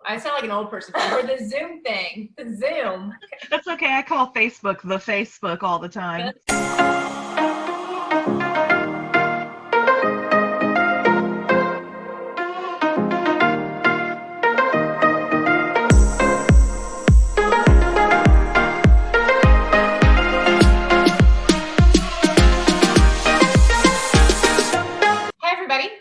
I sound like an old person. Or the Zoom thing. The Zoom. That's okay. I call Facebook the Facebook all the time.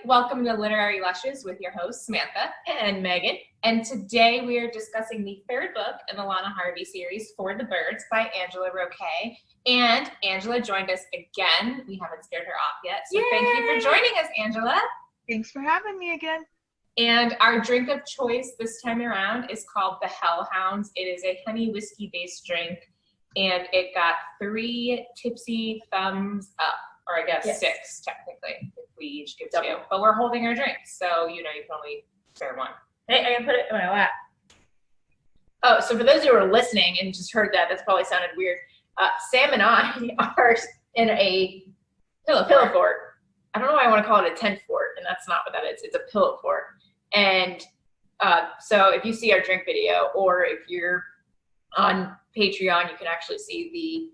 Welcome to Literary Lushes with your hosts, Samantha and Megan. And today we are discussing the third book in the Lana Harvey series, For the Birds by Angela Roquet. And Angela joined us again. We haven't scared her off yet. So Thank you for joining us, Angela. Thanks for having me again. And our drink of choice this time around is called the Hellhounds. It is a honey whiskey based drink. And it got 3 tipsy thumbs up. Or I guess 6, technically, if we each give 2. But we're holding our drinks, so you can only spare one. Hey, I can put it in my lap. Oh, so for those who are listening and just heard that's probably sounded weird. Sam and I are in a pillow fort. I don't know why I want to call it a tent fort, and that's not what that is. It's a pillow fort. And so if you see our drink video, or if you're on Patreon, you can actually see the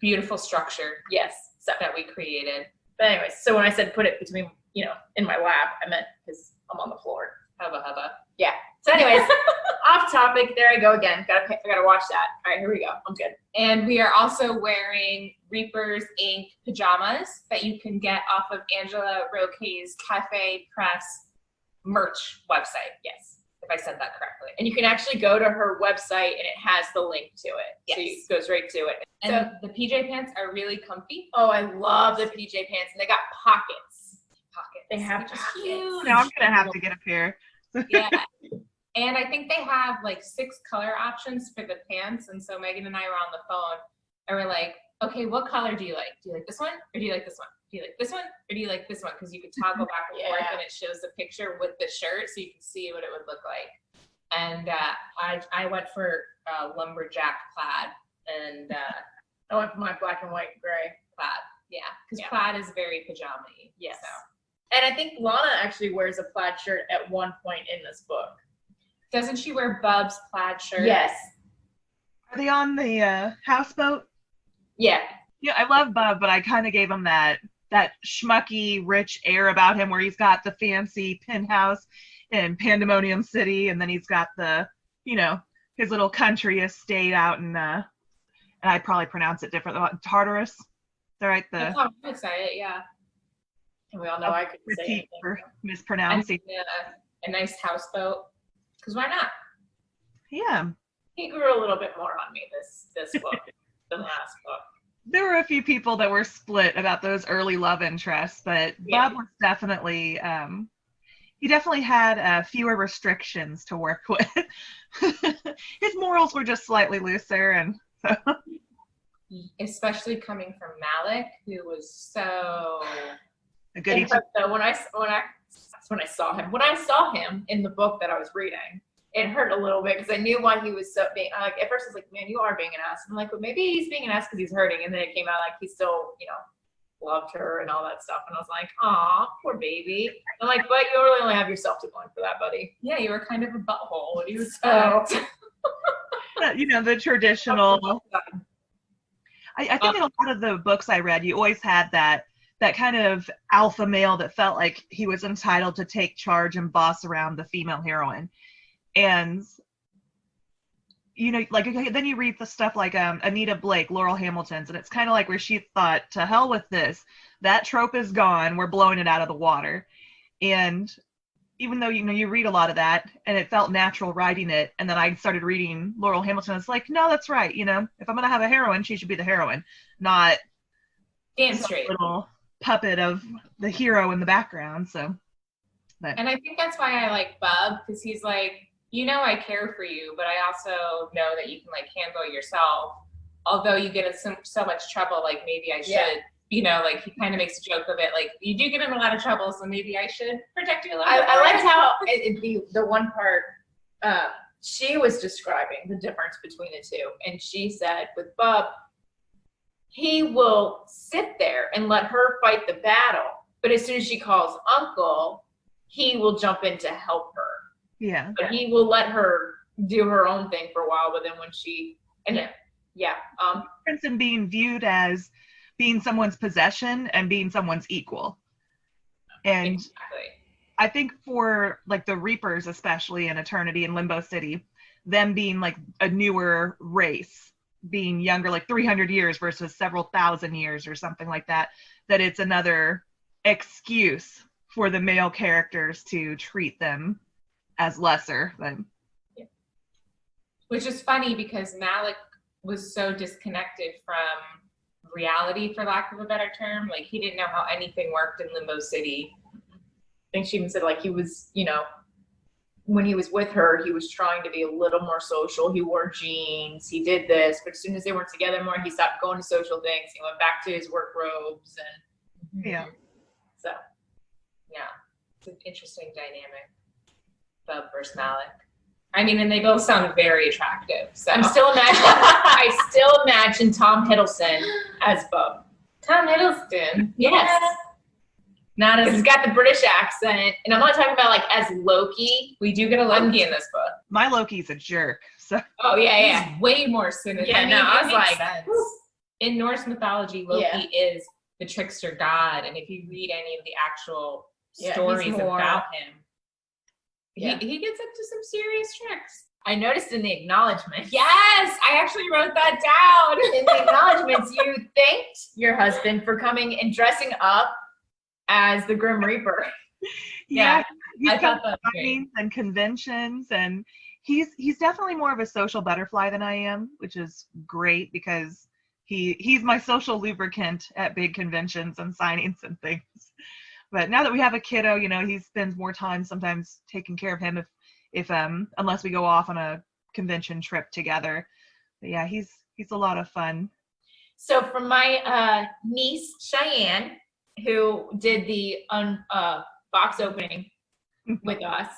beautiful structure. Yes. That we created. But anyways, so when I said put it between, in my lap, I meant because I'm on the floor. Hubba. Yeah. So anyways, off topic. There I go again. I gotta watch that. All right, here we go. I'm good. And we are also wearing Reaper's Ink pajamas that you can get off of Angela Roquet's Cafe Press merch website. Yes. If I said that correctly. And you can actually go to her website and it has the link to it. Yes. So it goes right to it. And so the PJ pants are really comfy. Oh, I love the PJ pants. And they got pockets. They have pockets. Huge. Now I'm going to have to get a pair. Yeah. And I think they have like 6 color options for the pants. And so Megan and I were on the phone and we're like, okay, what color do you like? Do you like this one? Or do you like this one? Do you like this one or do you like this one? Because you could toggle back and forth and it shows the picture with the shirt so you can see what it would look like. And I went for lumberjack plaid and I went for my black and white gray plaid. Yeah, because plaid is very pajama-y. Yes. So. And I think Lana actually wears a plaid shirt at one point in this book. Doesn't she wear Bub's plaid shirt? Yes. Are they on the houseboat? Yeah. Yeah, I love Bub, but I kind of gave him that schmucky, rich air about him where he's got the fancy penthouse in Pandemonium City, and then he's got the, his little country estate out in, and I probably pronounce it different, Tartarus. Is that right? That's how I say it, yeah. And we all know I could say it. For mispronouncing. A nice houseboat. Because why not? Yeah. He grew a little bit more on me this book than the last book. There were a few people that were split about those early love interests, but Bob was definitely, he definitely had fewer restrictions to work with. His morals were just slightly looser, and so. Especially coming from Malik, who was so a goody. So when I saw him in the book that I was reading, it hurt a little bit because I knew why he was so being like. At first, I was like, "Man, you are being an ass." I'm like, "Well, maybe he's being an ass because he's hurting." And then it came out like he still, loved her and all that stuff. And I was like, "Aw, poor baby." I'm like, "But you really only have yourself to blame for that, buddy." Yeah, you were kind of a butthole when he was the traditional. I think in a lot of the books I read, you always had that kind of alpha male that felt like he was entitled to take charge and boss around the female heroine. And, then you read the stuff like Anita Blake, Laurel Hamilton's, and it's kind of like where she thought, to hell with this. That trope is gone. We're blowing it out of the water. And even though, you read a lot of that, and it felt natural writing it, and then I started reading Laurel Hamilton, it's like, no, that's right. If I'm going to have a heroine, she should be the heroine, not damn straight little puppet of the hero in the background. So, and I think that's why I like Bub, because he's like, I care for you, but I also know that you can handle yourself. Although you get in so much trouble, maybe I should, he kind of makes a joke of it. You do get in a lot of trouble, so maybe I should protect you a little bit. I liked how the one part she was describing the difference between the two. And she said with Bub, he will sit there and let her fight the battle. But as soon as she calls uncle, he will jump in to help her. Yeah. But he will let her do her own thing for a while, but then when she, difference in being viewed as being someone's possession and being someone's equal. And exactly. I think for like the Reapers, especially in Eternity and Limbo City, them being like a newer race, being younger, like 300 years versus several thousand years or something like that, that it's another excuse for the male characters to treat them as lesser than. Yeah. Which is funny because Malik was so disconnected from reality, for lack of a better term. Like, he didn't know how anything worked in Limbo City. I think she even said, like, he was, when he was with her, he was trying to be a little more social. He wore jeans. He did this. But as soon as they weren't together more, he stopped going to social things. He went back to his work robes. And yeah. So, yeah. It's an interesting dynamic. Bub versus Malik. I mean, and they both sound very attractive. So I still imagine Tom Hiddleston as Bub. Tom Hiddleston. Yes. Not as he's got the British accent, and I'm not talking about like as Loki. We do get a Loki in this book. My Loki's a jerk. So. Oh yeah. He's way more cynical. Yeah, I was like, in Norse mythology, Loki is the trickster god, and if you read any of the actual stories about him, he gets up to some serious tricks. I noticed in the acknowledgments. Yes, I actually wrote that down. In the acknowledgments, you thanked your husband for coming and dressing up as the Grim Reaper. Yeah, I thought that was great. And conventions, and he's definitely more of a social butterfly than I am, which is great because he's my social lubricant at big conventions and signings and things. But now that we have a kiddo, he spends more time sometimes taking care of him if unless we go off on a convention trip together. But yeah, he's a lot of fun. So for my niece Cheyenne, who did the box opening with us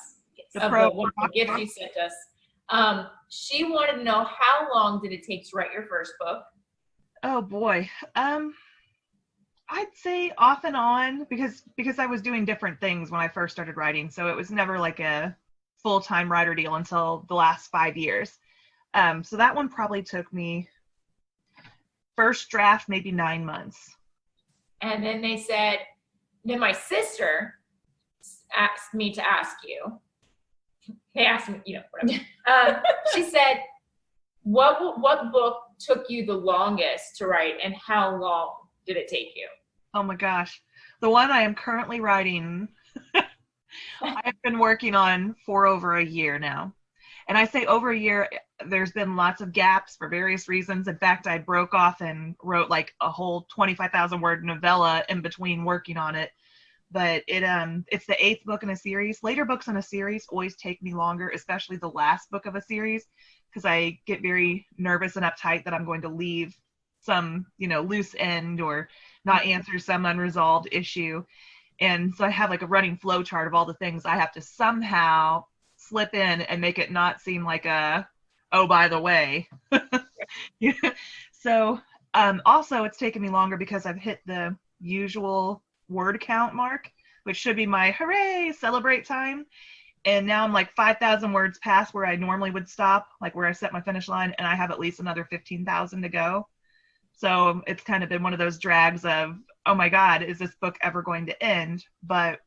of the wonderful gift you sent us, she wanted to know, how long did it take to write your first book? Oh boy. I'd say off and on because I was doing different things when I first started writing. So it was never like a full-time writer deal until the last 5 years. So that one probably took me, first draft, maybe 9 months. And then then my sister asked me to ask you. They asked me, whatever. She said, what book took you the longest to write, and how long did it take you? Oh my gosh. The one I am currently writing, I've been working on for over a year now. And I say over a year, there's been lots of gaps for various reasons. In fact, I broke off and wrote like a whole 25,000 word novella in between working on it. But it's the 8th book in a series. Later books in a series always take me longer, especially the last book of a series, because I get very nervous and uptight that I'm going to leave some, loose end or not answer some unresolved issue. And so I have like a running flow chart of all the things I have to somehow slip in and make it not seem like oh, by the way. So also it's taken me longer because I've hit the usual word count mark, which should be my hooray, celebrate time. And now I'm like 5,000 words past where I normally would stop, like where I set my finish line, and I have at least another 15,000 to go. So it's kind of been one of those drags of, oh my God, is this book ever going to end? But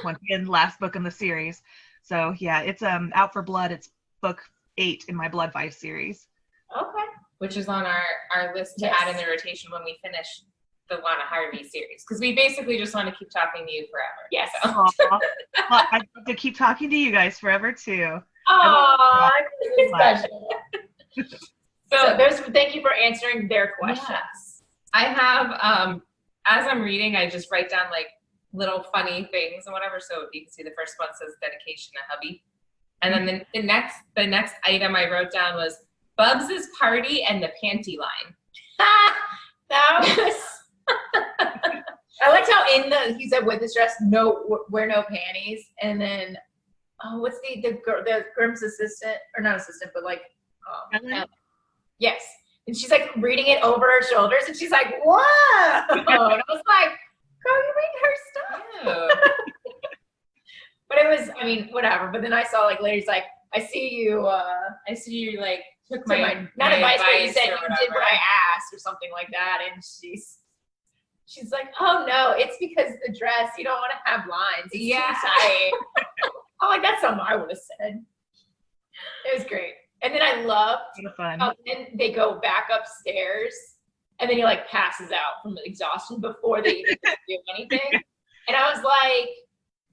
once again, last book in the series. So yeah, it's Out for Blood. It's book 8 in my Blood Vice series. Okay. Which is on our list to add in the rotation when we finish the Lana Harvey series. Because we basically just want to keep talking to you forever. Yes. So. Well, I'd love to keep talking to you guys forever too. Aww, special. So thank you for answering their questions. Yes. I have, as I'm reading, I just write down like little funny things and whatever. So you can see the first one says dedication to hubby. And then the next item I wrote down was Bubs' party and the panty line. That was I liked how he said with his dress, wear no panties, and then what's the Grimm's assistant, or not assistant, but like yes, and she's like reading it over her shoulders, and she's like, whoa, and I was like, girl, you read her stuff. But it was, I mean, whatever. But then I saw like ladies like, I see you like took not my advice, but you said or you whatever. did what I asked or something like that. And she's like, oh no, it's because the dress, you don't want to have lines. It's too tight. I'm like, that's something I would have said. It was great. And then I loved how then they go back upstairs and then he like passes out from exhaustion before they even do anything. And I was like,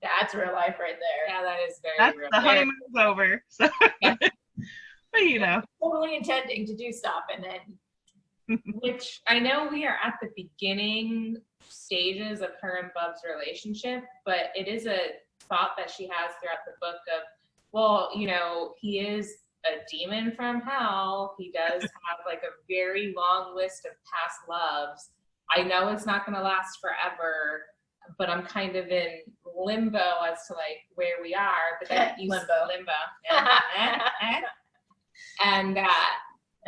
that's real life right there. Yeah, that is very real. The honeymoon's over. So but you know. Totally intending to do stuff and then which I know we are at the beginning stages of her and Bub's relationship, but it is a thought that she has throughout the book of, well, you know, he is a demon from hell. He does have like a very long list of past loves. I know it's not going to last forever, but I'm kind of in limbo as to like where we are. But then you limbo. Yeah. And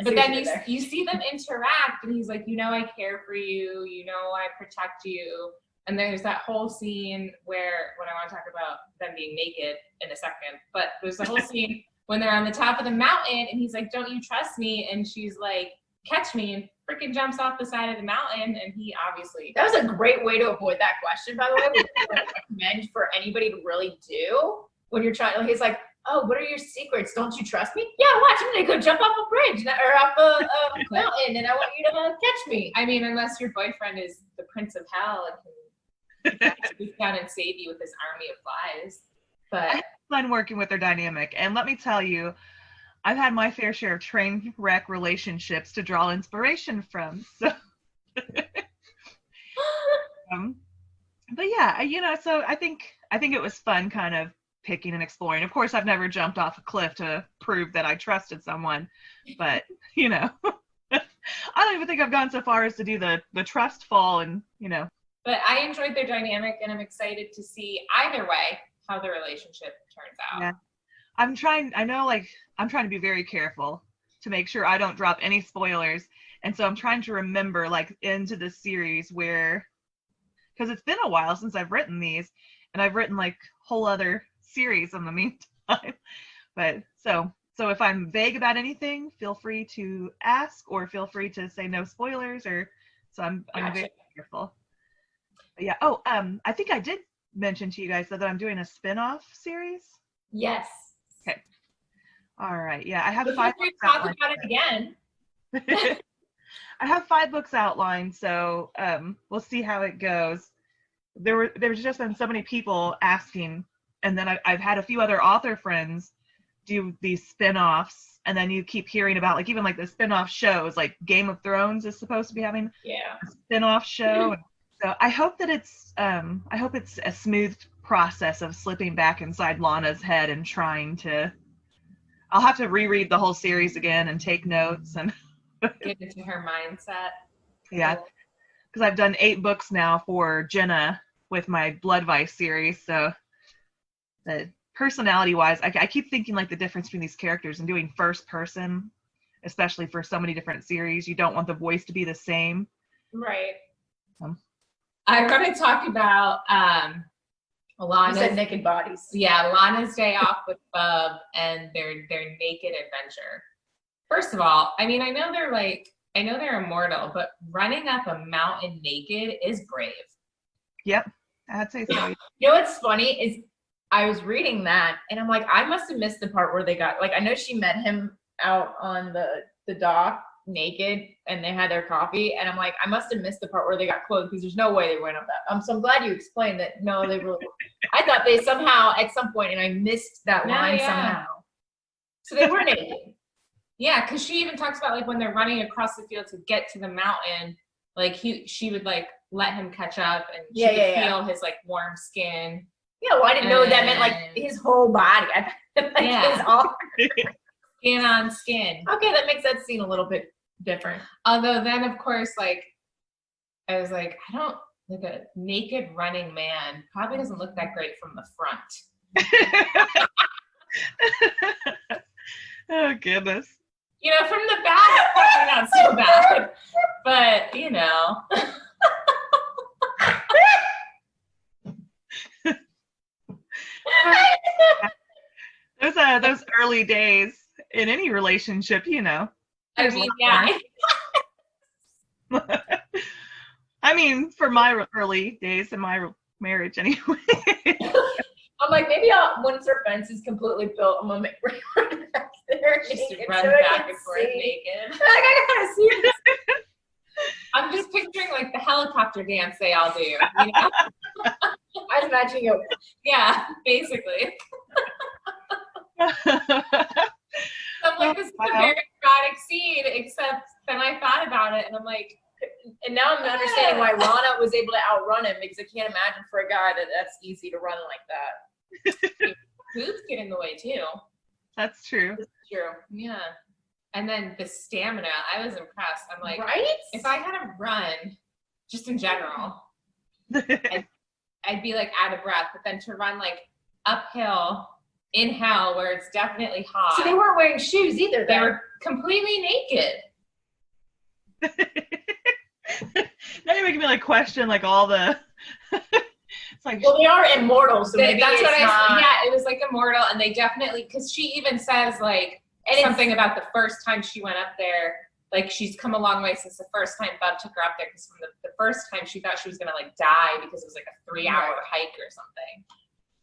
but then you see them interact, and he's like, you know, I care for you. You know, I protect you. And there's that whole scene where, when I want to talk about them being naked in a second, but there's the whole scene when they're on the top of the mountain, and he's like, don't you trust me? And she's like, catch me, and freaking jumps off the side of the mountain. And he obviously. That was a great way to avoid that question, by the way, which I would recommend for anybody to really do when you're trying. He's like, oh, what are your secrets? Don't you trust me? Yeah, watch. I'm going to go jump off a bridge or off a mountain, and I want you to catch me. I mean, unless your boyfriend is the prince of hell and can reach down and save you with his army of flies. But I had fun working with their dynamic. And let me tell you, I've had my fair share of train wreck relationships to draw inspiration from. So, but yeah, you know, so I think it was fun kind of picking and exploring. Of course, I've never jumped off a cliff to prove that I trusted someone, but you know, I don't even think I've gone so far as to do the trust fall and, you know. But I enjoyed their dynamic, and I'm excited to see either way how the relationship turns out. Yeah. I'm trying to be very careful to make sure I don't drop any spoilers. And so I'm trying to remember like into the series where, because it's been a while since I've written these, and I've written like whole other series in the meantime. But so if I'm vague about anything, feel free to ask, or feel free to say no spoilers, or so I'm very careful. But yeah. Oh, I think I did mention to you guys that I'm doing a spin-off series. Yes. Okay. All right. Yeah, I have But 5 books talk outlined. about it again. I have 5 books outlined, so we'll see how it goes. There's just been so many people asking, and then I've had a few other author friends do these spin-offs, and then you keep hearing about like even like the spin-off shows, like Game of Thrones is supposed to be having a spin-off show. So I hope that it's a smooth process of slipping back inside Lana's head and trying to. I'll have to reread the whole series again and take notes and get into her mindset. Yeah, because I've done 8 books now for Jenna with my Blood Vice series. So the personality-wise, I keep thinking like the difference between these characters and doing first person, especially for so many different series. You don't want the voice to be the same. Right. I'm going to talk about Lana's naked bodies. Yeah, Lana's day off with Bub and their naked adventure. First of all, I mean, I know they're immortal, but running up a mountain naked is brave. Yep, I'd say so. You know what's funny is I was reading that and I'm like, I must have missed the part where they got, like, I know she met him out on the dock naked and they had their coffee, and I'm like, I must have missed the part where they got clothes, because there's no way they went up that. So I'm glad you explained that. No, they really. I thought they somehow at some point, and I missed that line somehow. So they were naked. Yeah, because she even talks about like when they're running across the field to get to the mountain, like she would like let him catch up, and she could feel his like warm skin. Yeah, well, I didn't know that meant like his whole body. I thought like his arm. Skin on skin. Okay, that makes that scene a little bit different. Although then, of course, like I was like, like a naked running man probably doesn't look that great from the front. Oh goodness. You know, from the back, probably not so bad, but you know. Those early days in any relationship, you know. I There's a mean, lot yeah. more. I mean, for my early days in my marriage, anyway. I'm like, maybe once our fence is completely built, I'm gonna make run back there Just naked run so I back can and forth see. naked. Like, I gotta see this. I'm just picturing like the helicopter dance they all do. You know? I was imagining you. Yeah, basically. I'm like, this is a very erotic scene, except then I thought about it and I'm like, And now I'm understanding why Lana was able to outrun him, because I can't imagine for a guy that's easy to run like that. boobs get in the way too. That's true. It's true. Yeah. And then the stamina, I was impressed. I'm like, Right? if I had to run, just in general, I'd be like out of breath. But then to run like uphill in hell where it's definitely hot. So they weren't wearing shoes either. They were completely naked. Now you're making me like question like all the. It's like, Well, they are immortal, so maybe That's what it's I not. said. Yeah, it was like immortal, and they definitely, because she even says like something about the first time she went up there. Like she's come a long way since the first time Bub took her up there, because from the first time she thought she was gonna like die because it was like a 3-hour hike or something.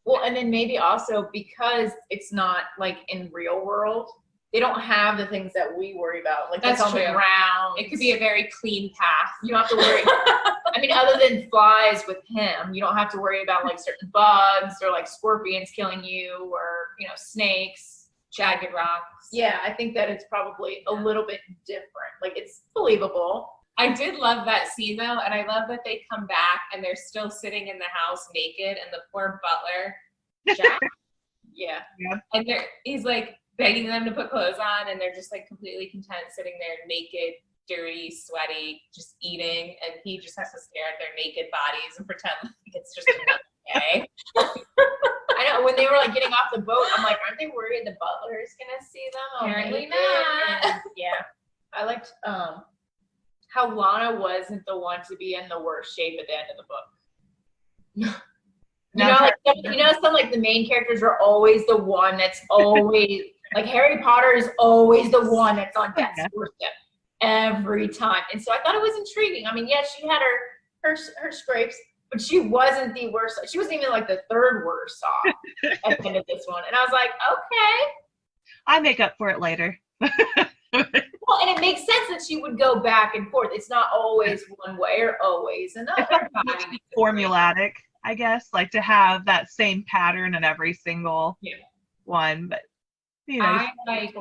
Well, and then maybe also because it's not like in real world, they don't have the things that we worry about. Like That's on the true. ground. It could be a very clean path. You don't have to worry. I mean, other than flies with him, you don't have to worry about like certain bugs or like scorpions killing you, or snakes, Jagged rocks. Yeah, I think that it's probably a little bit different. Like it's believable. I did love that scene though, and I love that they come back and they're still sitting in the house naked, and the poor butler, Jack, Yeah. and he's like begging them to put clothes on, and they're just like completely content sitting there naked, dirty, sweaty, just eating, and he just has to stare at their naked bodies and pretend like it's just another day. I know, when they were like getting off the boat, I'm like, aren't they worried the butler is gonna see them? Apparently naked? not. And, yeah. I liked how Lana wasn't the one to be in the worst shape at the end of the book. Some like the main characters are always the one that's always like Harry Potter is always the one that's on death's doorstep every time. And so I thought it was intriguing. I mean, yeah, she had her scrapes, but she wasn't the worst. She wasn't even like the third worst off at the end of this one. And I was like, okay. I make up for it later. Well, and it makes sense that she would go back and forth. It's not always one way or always another. Formulatic, I guess, like to have that same pattern in every single one. But you know, I like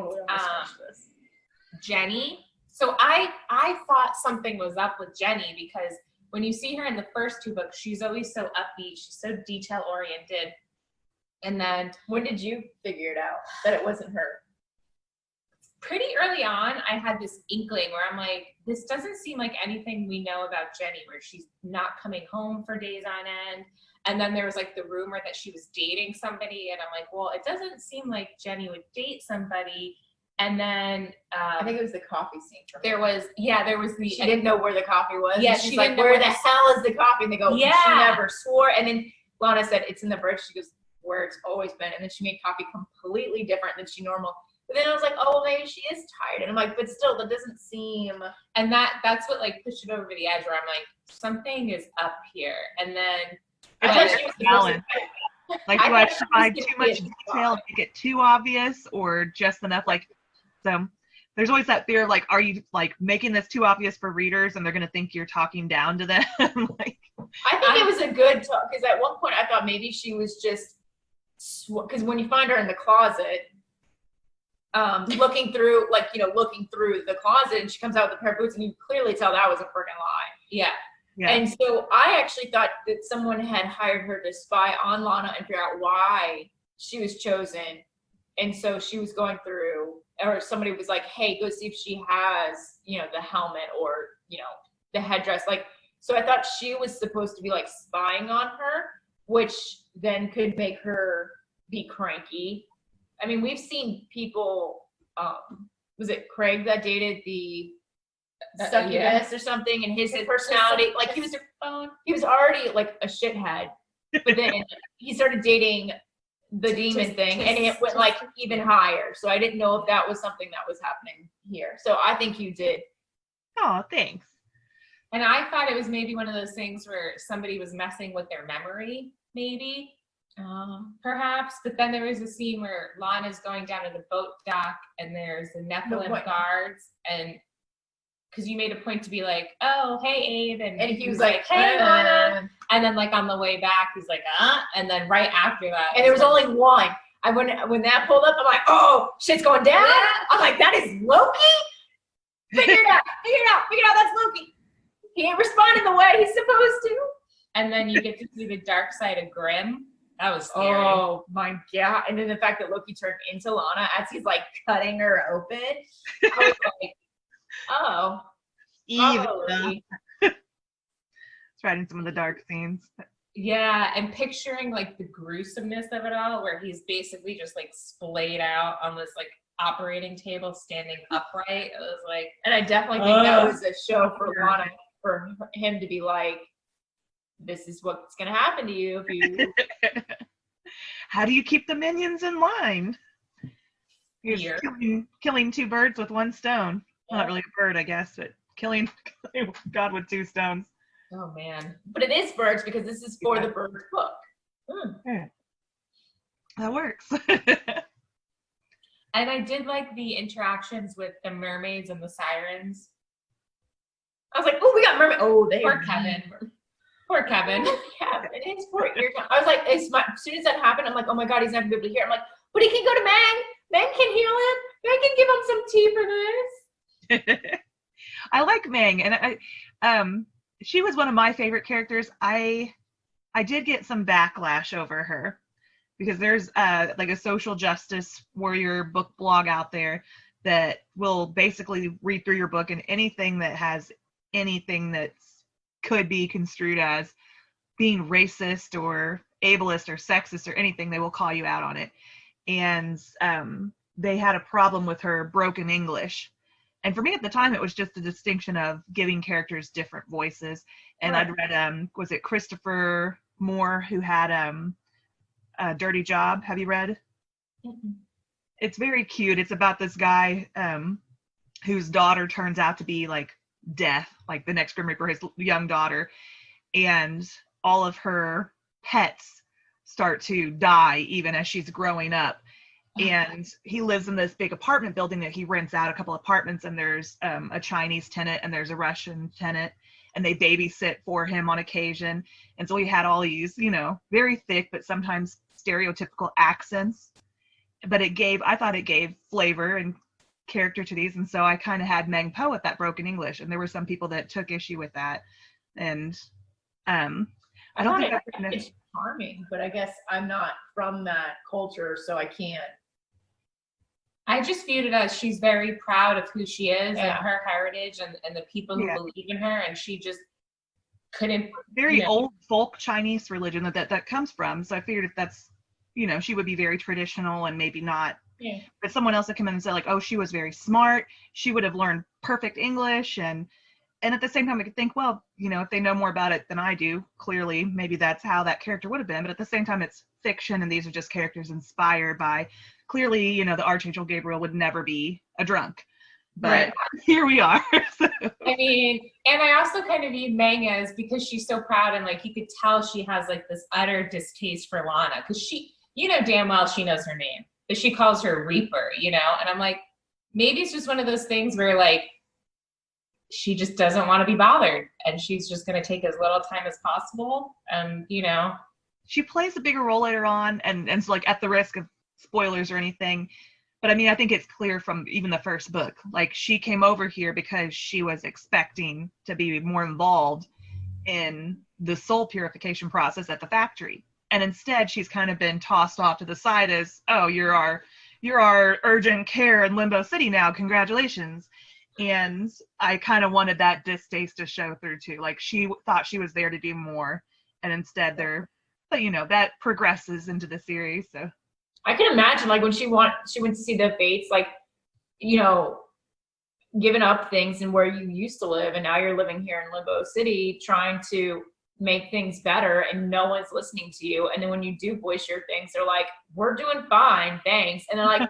Jenny. So I thought something was up with Jenny, because when you see her in the first 2 books, she's always so upbeat. She's so detail oriented. And then when did you figure it out that it wasn't her? Pretty early on, I had this inkling where I'm like, this doesn't seem like anything we know about Jenny, where she's not coming home for days on end. And then there was like the rumor that she was dating somebody. And I'm like, well, it doesn't seem like Jenny would date somebody. And then I think it was the coffee scene. There was the. She didn't know where the coffee was. Yeah, she's she like, didn't know where the hell is the coffee? And they go, Yeah. She never swore. And then Lana said, it's in the fridge. She goes, where it's always been. And then she made coffee completely different than she normal. But then I was like, oh, maybe she is tired. And I'm like, but still, that doesn't seem. And that's what like pushed it over the edge, where I'm like, something is up here. And then I thought she was balance. Like, do I try too much be detail and make it too obvious, or just enough? Like, so there's always that fear of like, are you like making this too obvious for readers, and they're gonna think you're talking down to them? Like, I think it was a good talk, because at one point I thought maybe she was just, because when you find her in the closet, looking through the closet, and she comes out with a pair of boots, and you clearly tell that was a freaking lie. Yeah. And so I actually thought that someone had hired her to spy on Lana and figure out why she was chosen. And so she was going through, or somebody was like, hey, go see if she has, the helmet or, the headdress. Like, so I thought she was supposed to be like spying on her, which then could make her be cranky. I mean, we've seen people, was it Craig that dated the succubus or something, and his personality, like he was already like a shithead, but then he started dating the demon thing, and it went like even higher. So I didn't know if that was something that was happening here. So I think you did. Oh, thanks. And I thought it was maybe one of those things where somebody was messing with their memory, maybe, perhaps. But then there was a scene where Lana's going down to the boat dock, and there's the Nephilim guards, and because you made a point to be like, "Oh, hey, Abe," and he was like, "Hey, Lana," and then like on the way back, he's like, and then right after that, and there was only one. When that pulled up, I'm like, oh, shit's going down. Yeah. I'm like, that is Loki. Figure it out. That's Loki. He ain't responding the way he's supposed to. And then you get to see the dark side of Grimm. That was scary. Oh my God. And then the fact that Loki turned into Lana as he's like cutting her open. I was like, oh. Even. It's right in some of the dark scenes. Yeah, and picturing like the gruesomeness of it all, where he's basically just like splayed out on this like operating table, standing upright. It was like, and I definitely think that was a show for Lana, for him to be like, this is what's gonna happen to you if you. How do you keep the minions in line? You're killing two birds with one stone. Well, not really a bird, I guess, but killing God with two stones. oh man. But it is birds because this is for the birds book. Yeah. That works. And I did like the interactions with the mermaids and the sirens. I was like, oh, we got mermaid. Oh, they Poor Kevin. Poor Kevin. Kevin. It's poor ear. I was like, as soon as that happened, I'm like, oh my God, he's not gonna be able to hear. I'm like, but he can go to Meg. Meg can heal him. Meg can give him some tea for this. I like Ming, and she was one of my favorite characters. I did get some backlash over her because there's like a social justice warrior book blog out there that will basically read through your book, and anything that has anything that's could be construed as being racist or ableist or sexist or anything, they will call you out on it. And they had a problem with her broken English. And for me at the time, it was just a distinction of giving characters different voices. And Right. I'd read, was it Christopher Moore, who had a Dirty Job? Have you read? Mm-hmm. It's very cute. It's about this guy whose daughter turns out to be like death, like the next Grim Reaper, his young daughter. And all of her pets start to die even as she's growing up. And he lives in this big apartment building that he rents out a couple apartments, and there's a Chinese tenant and there's a Russian tenant, and they babysit for him on occasion. And so he had all these, very thick but sometimes stereotypical accents. But I thought it gave flavor and character to these. And so I kind of had Meng Po with that broken English, and there were some people that took issue with that. And I don't think it's charming, but I guess I'm not from that culture, so I can't. I just viewed it as she's very proud of who she is Yeah. and her heritage and the people who believe in her, and she just couldn't. Very old folk Chinese religion that comes from. So I figured if that's, she would be very traditional and maybe not. Yeah. But someone else would come in and say like, oh, she was very smart. She would have learned perfect English. And at the same time, I could think, well, if they know more about it than I do, clearly maybe that's how that character would have been. But at the same time, it's fiction, and these are just characters inspired by, clearly, the Archangel Gabriel would never be a drunk. But Right. Here we are. So. I mean, and I also kind of view Meng as, because she's so proud, and like you could tell she has like this utter distaste for Lana, because she, damn well she knows her name, but she calls her Reaper, and I'm like, maybe it's just one of those things where like she just doesn't want to be bothered, and she's just going to take as little time as possible. And she plays a bigger role later on, and so like at the risk of spoilers or anything, but I mean, I think it's clear from even the first book, like she came over here because she was expecting to be more involved in the soul purification process at the factory, and instead she's kind of been tossed off to the side as, oh, you're our urgent care in Limbo City now, congratulations. And I kind of wanted that distaste to show through too. Like she thought she was there to do more, and instead but that progresses into the series. So I can imagine like when she went to see the Fates, like, giving up things and where you used to live, and now you're living here in Limbo City, trying to make things better and no one's listening to you. And then when you do voice your things, they're like, we're doing fine, thanks. And they're like,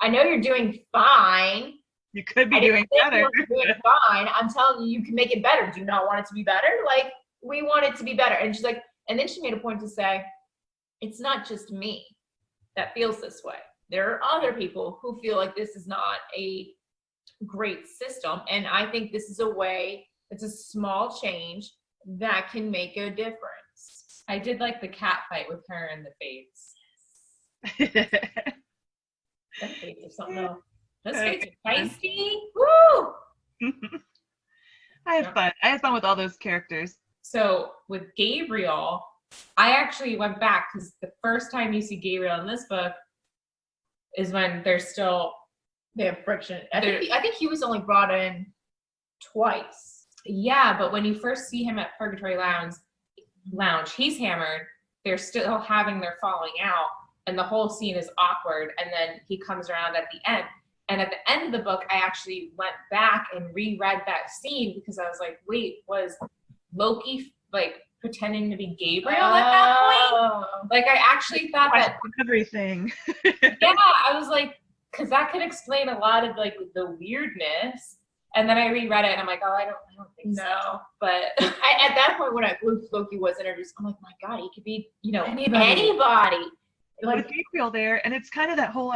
I know you're doing fine. You could be doing better. You're doing fine. I'm telling you, you can make it better. Do you not want it to be better? Like, we want it to be better. And she's like, and then she made a point to say, it's not just me that feels this way. There are other people who feel like this is not a great system. And I think this is a way, it's a small change that can make a difference. I did like the cat fight with her and the Fates. That Fates or something else. Those Fates are feisty. Woo! I had fun. I had fun with all those characters. So with Gabriel, I actually went back because the first time you see Gabriel in this book is when they're still, they have friction. I think he was only brought in twice. Yeah, but when you first see him at Purgatory Lounge, he's hammered. They're still having their falling out, and the whole scene is awkward. And then he comes around at the end. And at the end of the book, I actually went back and reread that scene because I was like, wait, was Loki like pretending to be Gabriel at that point? Like, I actually thought that everything. Yeah, I was like, because that could explain a lot of like the weirdness. And then I reread it and I'm like, oh, I don't think so. But at that point when Loki was introduced, I'm like, my God, he could be, anybody. Like with Gabriel there, and it's kind of that whole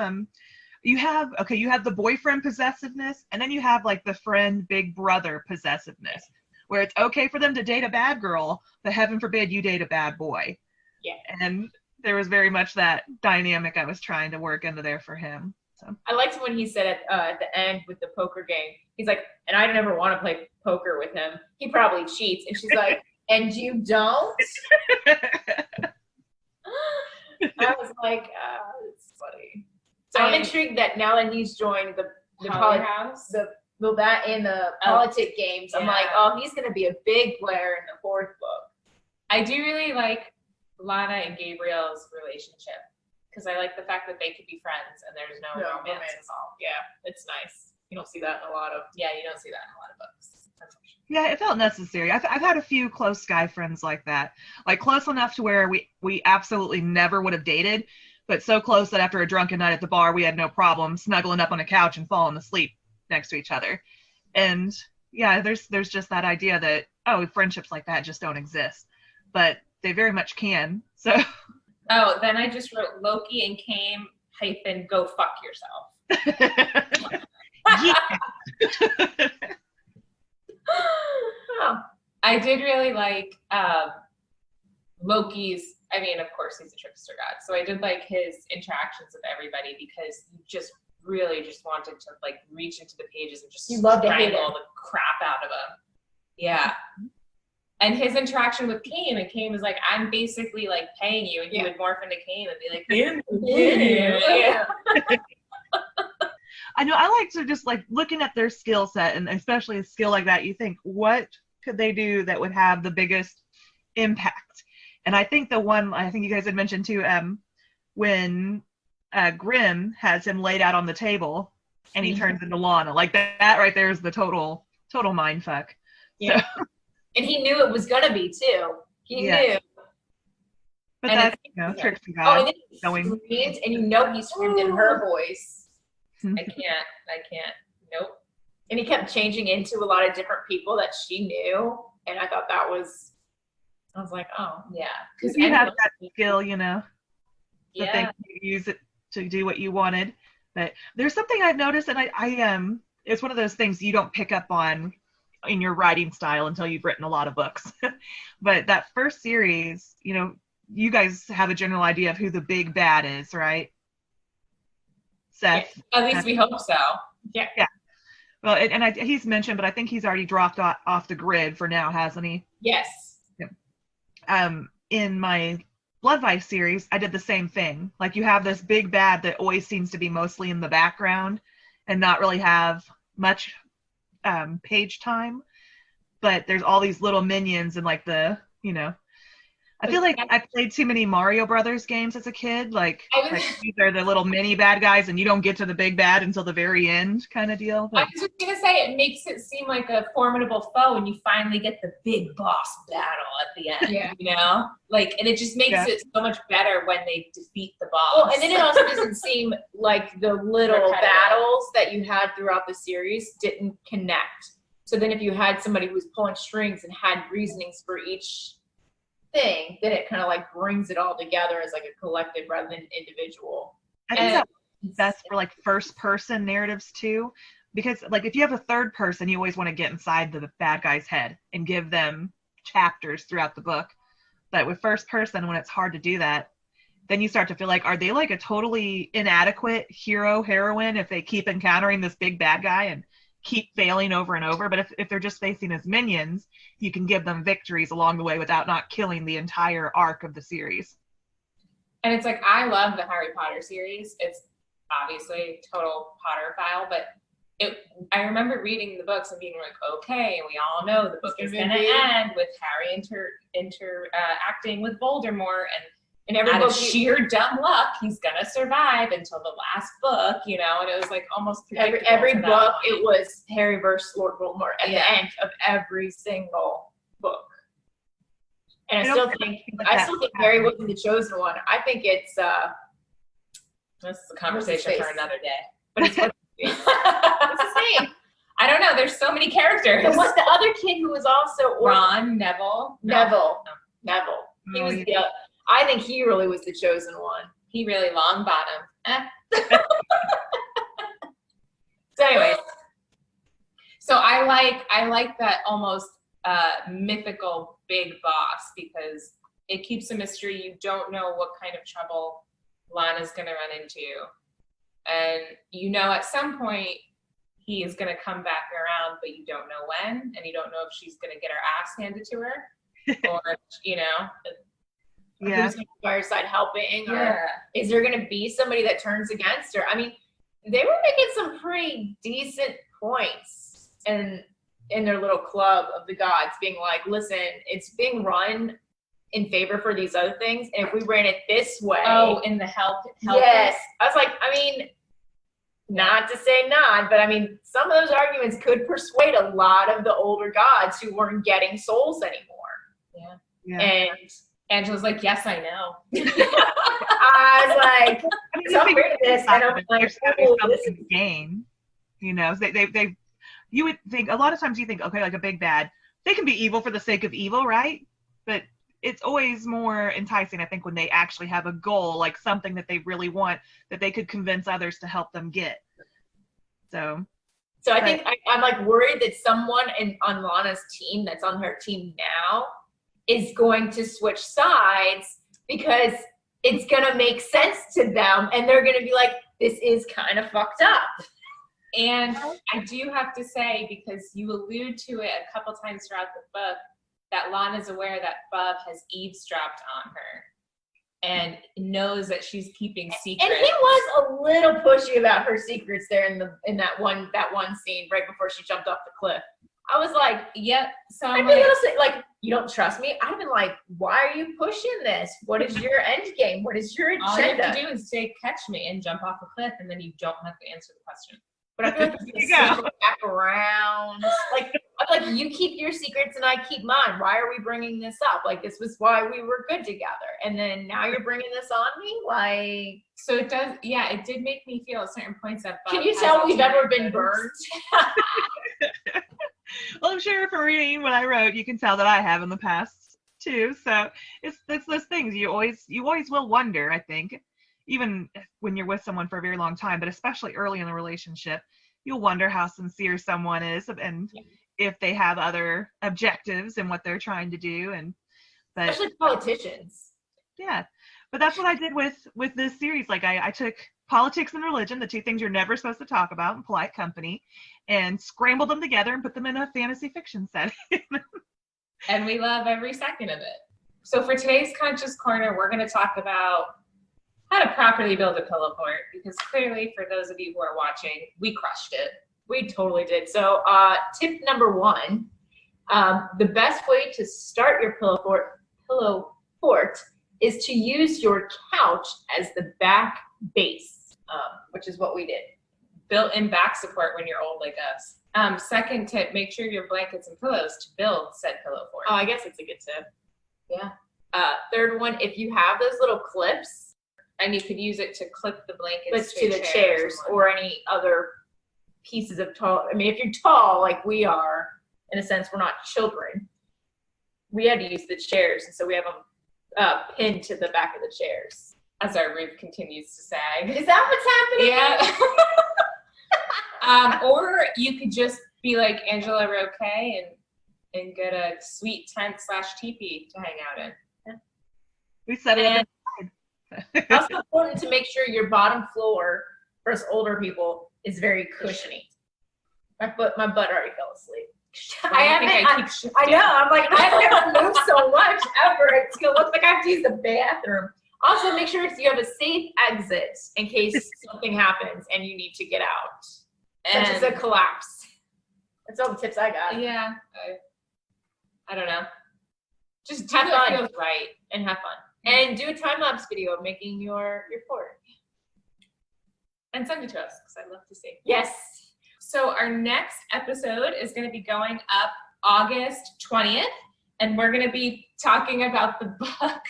you have the boyfriend possessiveness, and then you have like the friend big brother possessiveness, where it's okay for them to date a bad girl, but heaven forbid you date a bad boy. Yeah. And there was very much that dynamic I was trying to work into there for him. So I liked when he said at the end with the poker game, he's like, and I never want to play poker with him. He probably cheats. And she's like, and you don't? I was like, it's funny. So I'm intrigued that now that he's joined the House, that in the politic games, I'm like, oh, he's going to be a big player in the fourth book. I do really like Lana and Gabriel's relationship because I like the fact that they could be friends and there's no romance involved. Yeah, it's nice. You don't see that in a lot of books. Yeah, it felt necessary. I've had a few close guy friends like that, like close enough to where we absolutely never would have dated, but so close that after a drunken night at the bar, we had no problem snuggling up on a couch and falling asleep next to each other. And yeah, there's just that idea that, oh, friendships like that just don't exist, but they very much can. So. Oh, then I just wrote Loki and Kame - go fuck yourself. Yeah. I did really like Loki's, I mean, of course he's a trickster god, so I did like his interactions with everybody because you just really just wanted to like reach into the pages and just strangle the crap out of him. Yeah. And his interaction with Kame, and Kame was like, I'm basically like paying you, and he would morph into Kame and be like, yeah. I know, I like to just like looking at their skill set, and especially a skill like that, you think, what could they do that would have the biggest impact? And I think the one, I think you guys had mentioned too, when Grimm has him laid out on the table and he turns into Lana, like that right there is the total mind fuck. Yeah. So. And he knew it was gonna be too. He knew. But and that's, tricksy God. And then he screamed, and he screamed in her voice. I can't. Nope. And he kept changing into a lot of different people that she knew. And I thought I was like, oh. Yeah. Because you have that skill, that they use it to do what you wanted. But there's something I've noticed, and I it's one of those things you don't pick up on in your writing style until you've written a lot of books. But that first series, you guys have a general idea of who the big bad is, right? Seth. Yeah, at least we hope so. Yeah. Yeah. Well, he's mentioned, but I think he's already dropped off the grid for now, hasn't he? Yes. Yeah. In my Blood Vice series, I did the same thing. Like, you have this big bad that always seems to be mostly in the background and not really have much page time, but there's all these little minions and like the I feel like I played too many Mario Brothers games as a kid. Like these are the little mini bad guys, and you don't get to the big bad until the very end, kind of deal. I was just gonna say it makes it seem like a formidable foe when you finally get the big boss battle at the end. Yeah. You know, like, and it just makes it so much better when they defeat the boss. Well, and then it also doesn't seem like the little Repetitive. battles that you had throughout the series didn't connect. So then if you had somebody who was pulling strings and had reasonings for each thing, then it kind of like brings it all together as like a collective rather than individual. I think that's best for like first person narratives too, because like if you have a third person, you always want to get inside the bad guy's head and give them chapters throughout the book. But with first person, when it's hard to do that, then you start to feel like, are they like a totally inadequate hero, heroine if they keep encountering this big bad guy and keep failing over and over? But if they're just facing as minions, you can give them victories along the way without not killing the entire arc of the series. And it's like, I love the Harry Potter series. It's obviously total Potter file, but I remember reading the books and being like, okay, and we all know the book is going to end with Harry interacting with Voldemort, and every out book of sheer dumb luck, he's going to survive until the last book, you know, and it was like almost predictable. Every book, it was Harry versus Lord Voldemort at the end of every single book. And I still think Harry wasn't the chosen one. I think it's this is a conversation for another day. But it's what's his name? I don't know. There's so many characters. And what's the other kid who was also Ron, Neville? Neville. He was yeah. the. I think he really was the chosen one. He really long bottom. So anyway, so I like that almost mythical big boss because it keeps a mystery. You don't know what kind of trouble Lana's going to run into. And you know at some point he is going to come back around, but you don't know when, and you don't know if she's going to get her ass handed to her or, you know. who's on the fireside helping, or is there going to be somebody that turns against her? I mean, they were making some pretty decent points in their little club of the gods, being like, listen, it's being run in favor for these other things, and if we ran it this way. Oh, in the help. Yes. I was like, I mean, not to say not, but I mean, some of those arguments could persuade a lot of the older gods who weren't getting souls anymore. Yeah. And Angela's like, yes, I know. I was like, so I'm reading this, and I'm like, oh, this is a game. You know, they you would think, a lot of times you think, okay, like a big bad, they can be evil for the sake of evil, right? But it's always more enticing, I think, when they actually have a goal, like something that they really want, that they could convince others to help them get. So I think I'm like worried that someone on Lana's team that's on her team now is going to switch sides because it's going to make sense to them, and they're going to be like, this is kind of fucked up. And I do have to say, because you allude to it a couple times throughout the book, that Lana's aware that Bub has eavesdropped on her and knows that she's keeping secrets. And he was a little pushy about her secrets there in that one scene right before she jumped off the cliff. I was like, yep. So I'd be like, you don't trust me? I'd have been like, why are you pushing this? What is your end game? What is your agenda? All you have to do is say, catch me, and jump off a cliff, and then you don't have to answer the question. But I feel like it's back around. Like you keep your secrets and I keep mine. Why are we bringing this up? Like, this was why we were good together, and then now you're bringing this on me. Like, so it does. Yeah, it did make me feel at certain points that. Can you tell we've ever been burned? Well, I'm sure from reading what I wrote, you can tell that I have in the past too. So it's those things you always will wonder, I think. Even when you're with someone for a very long time, but especially early in the relationship, you'll wonder how sincere someone is and if they have other objectives in what they're trying to do. But especially politicians. Yeah. But that's what I did with this series. Like I took politics and religion, the two things you're never supposed to talk about in polite company, and scrambled them together and put them in a fantasy fiction setting. And we love every second of it. So for today's Conscious Corner, we're going to talk about how to properly build a pillow fort, because clearly for those of you who are watching, we crushed it. We totally did. So tip number 1, the best way to start your pillow fort is to use your couch as the back base, which is what we did. Built-in back support when you're old like us. Second tip, make sure your blankets and pillows to build said pillow fort. Oh, I guess it's a good tip. Yeah. Third one, if you have those little clips, And you could use it to clip the blankets to the chairs or any other pieces of tall. I mean, if you're tall like we are, in a sense, we're not children. We had to use the chairs, and so we have them pinned to the back of the chairs. As our roof continues to sag. Is that what's happening? Yeah. Or you could just be like Angela Roquet and get a sweet tent / teepee to hang out in. We said it. Also important to make sure your bottom floor for us older people is very cushiony. My butt already fell asleep. I know. I'm like, I've never moved so much ever. It's gonna look like I have to use the bathroom. Also, make sure you have a safe exit in case something happens and you need to get out, such as a collapse. That's all the tips I got. Yeah. I don't know. Just Have do what fun. feels right. And have fun. And do a time-lapse video of making your fort. And send it to us because I'd love to see. Yes. So our next episode is going to be going up August 20th, and we're going to be talking about the book,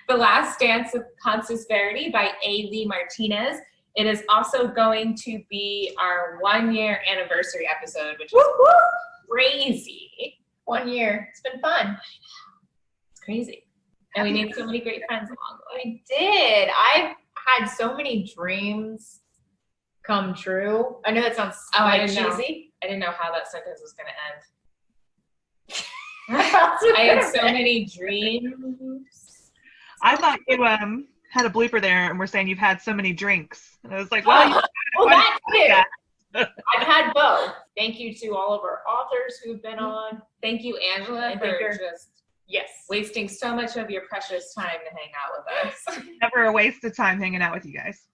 The Last Dance of Constance Verity by A. Lee Martinez. It is also going to be our 1-year anniversary episode, which is crazy. 1 year. It's been fun. It's crazy. And we made so many great friends along the way. We did. I've had so many dreams come true. I know that sounds cheesy. I didn't know how that sentence was going to end. I I had so many dreams. I thought you had a blooper there and we're saying you've had so many drinks. And I was like, well, well, that too. I've had both. Thank you to all of our authors who've been on. Thank you, Angela, And for thank you. just Yes. wasting so much of your precious time to hang out with us. never a waste of time hanging out with you guys.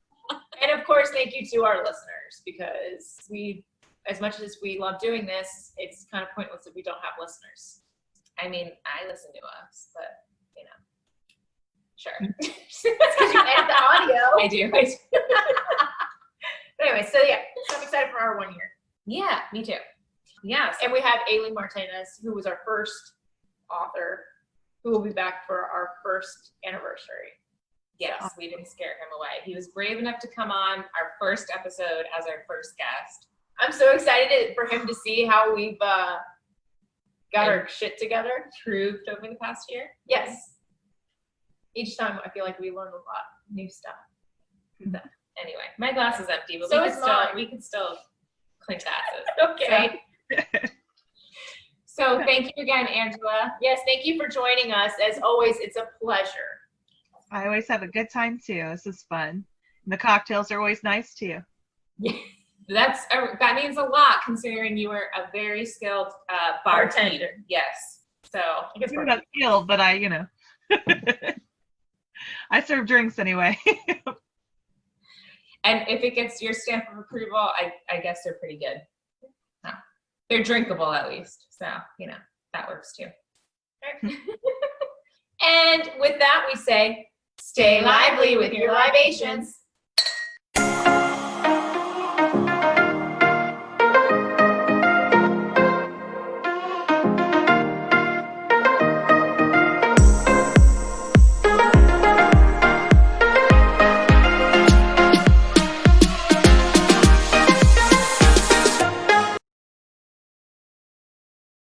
And of course, thank you to our listeners, because as much as we love doing this, it's kind of pointless if we don't have listeners. I mean, I listen to us, but you know, sure. It's because you edit the audio. I do. But anyway, so yeah, so I'm excited for our 1 year. Yeah, me too. Yes. And we have Aileen Martinez, who was our first author, who will be back for our first anniversary. Yes, we didn't scare him away. He was brave enough to come on our first episode as our first guest. I'm so excited for him to see how we've got our shit together. Proved over the past year. Yes. Each time I feel like we learn a lot new stuff. Anyway, my glass is empty, but So we is can still mine. we can still clink glasses. Okay. So thank you again, Angela. Yes, thank you for joining us. As always, it's a pleasure. I always have a good time too. This is fun. And the cocktails are always nice too. That means a lot considering you were a very skilled bartender. Yes. So I guess I'm not skilled, but I serve drinks anyway. and if it gets your stamp of approval, I guess they're pretty good. No. They're drinkable at least. So, that works too. And with that, we say, stay lively with your libations.